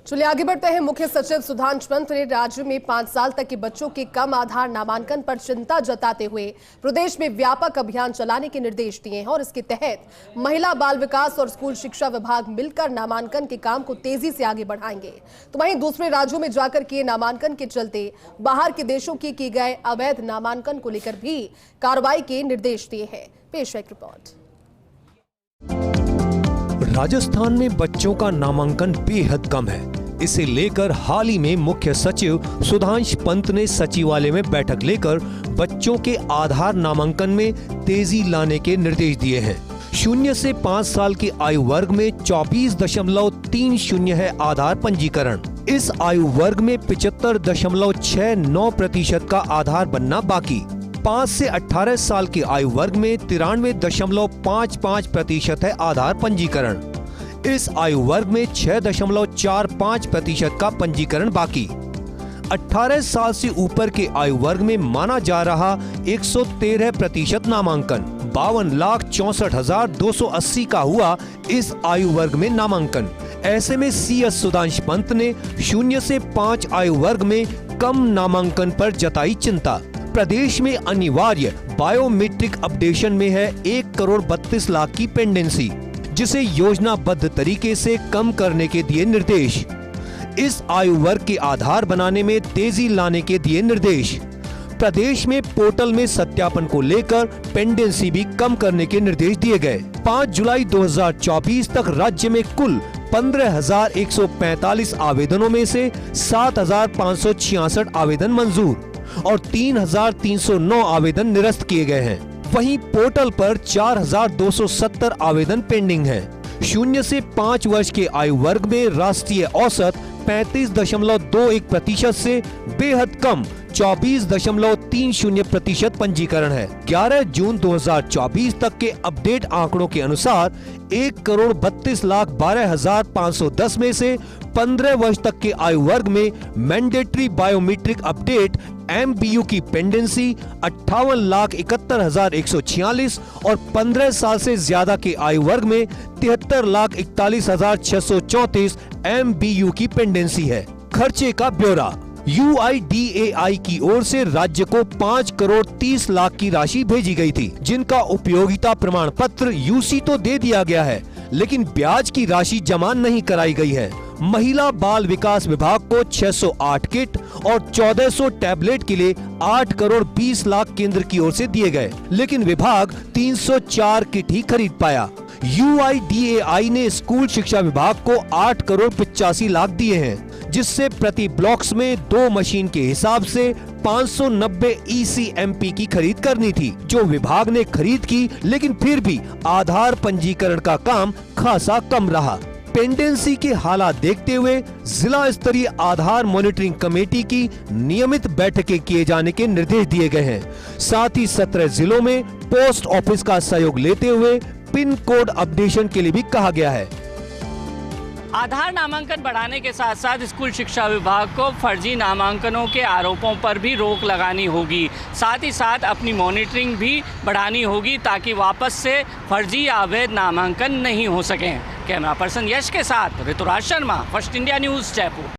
चलिए आगे बढ़ते हैं। मुख्य सचिव सुधांशु पंत ने राज्य में 5 साल तक के बच्चों के कम आधार नामांकन पर चिंता जताते हुए प्रदेश में व्यापक अभियान चलाने के निर्देश दिए हैं और इसके तहत महिला बाल विकास और स्कूल शिक्षा विभाग मिलकर नामांकन के काम को तेजी से आगे बढ़ाएंगे। तो वहीं दूसरे राज्यों में जाकर किए नामांकन के चलते बाहर के देशों के किए गए अवैध नामांकन को लेकर भी कार्रवाई के निर्देश दिए हैं। पेश है एक रिपोर्ट। राजस्थान में बच्चों का नामांकन बेहद कम है। इसे लेकर हाल ही में मुख्य सचिव सुधांशु पंत ने सचिवालय में बैठक लेकर बच्चों के आधार नामांकन में तेजी लाने के निर्देश दिए हैं। 0 से 5 साल की आयु वर्ग में 24.30 है आधार पंजीकरण। इस आयु वर्ग में 75.69% का आधार बनना बाकी। 5 से 18 साल की आयु वर्ग में 93.55% है आधार पंजीकरण। इस आयु वर्ग में 6.45% का पंजीकरण बाकी। 18 साल से ऊपर के आयु वर्ग में माना जा रहा 113% नामांकन। 52,64,280 का हुआ इस आयु वर्ग में नामांकन। ऐसे में सीएस सुधांशु पंत ने 0 से 5 आयु वर्ग में कम नामांकन पर जताई चिंता। प्रदेश में अनिवार्य बायोमेट्रिक अपडेशन में है 1,32,00,000 की पेंडेंसी, जिसे योजनाबद्ध तरीके से कम करने के दिए निर्देश। इस आयु वर्ग के आधार बनाने में तेजी लाने के दिए निर्देश। प्रदेश में पोर्टल में सत्यापन को लेकर पेंडेंसी भी कम करने के निर्देश दिए गए। 5 जुलाई 2024 तक राज्य में कुल 15,145 आवेदनों में से 7,566 आवेदन मंजूर और 3,309 आवेदन निरस्त किए गए हैं। वहीं पोर्टल पर 4,270 आवेदन पेंडिंग हैं। 0 से 5 वर्ष के आयु वर्ग में राष्ट्रीय औसत 35.21% से बेहद कम 24.30% पंजीकरण है। 11 जून 2024 तक के अपडेट आंकड़ों के अनुसार 1,32,12,510 में से 15 वर्ष तक के आयु वर्ग में मैंडेटरी बायोमेट्रिक अपडेट MBU की पेंडेंसी 58,71,146 और 15 साल से ज्यादा के आयु वर्ग में 73,41,634 MBU की पेंडेंसी है। खर्चे का ब्यौरा। UIDAI की ओर से राज्य को 5,30,00,000 की राशि भेजी गई थी, जिनका उपयोगिता प्रमाण पत्र UC तो दे दिया गया है, लेकिन ब्याज की राशि जमा नहीं कराई गई है। महिला बाल विकास विभाग को 608 किट और 1400 टैबलेट के लिए 8,20,00,000 केंद्र की ओर से दिए गए, लेकिन विभाग 304 किट ही खरीद पाया। UIDAI ने स्कूल शिक्षा विभाग को 8,85,00,000 दिए हैं, जिससे प्रति ब्लॉक्स में 2 मशीन के हिसाब से 590 ECMP की खरीद करनी थी, जो विभाग ने खरीद की, लेकिन फिर भी आधार पंजीकरण का काम खासा कम रहा। पेंडेंसी के हालात देखते हुए जिला स्तरीय आधार मॉनिटरिंग कमेटी की नियमित बैठकें किए जाने के निर्देश दिए गए हैं। साथ ही 17 जिलों में पोस्ट ऑफिस का सहयोग लेते हुए पिन कोड अपडेशन के लिए भी कहा गया है। आधार नामांकन बढ़ाने के साथ साथ स्कूल शिक्षा विभाग को फर्जी नामांकनों के आरोपों पर भी रोक लगानी होगी। साथ ही साथ अपनी मॉनिटरिंग भी बढ़ानी होगी, ताकि वापस से फर्जी या अवैध नामांकन नहीं हो सकें। कैमरा पर्सन यश के साथ Rituraj Sharma, First India News, Jaipur.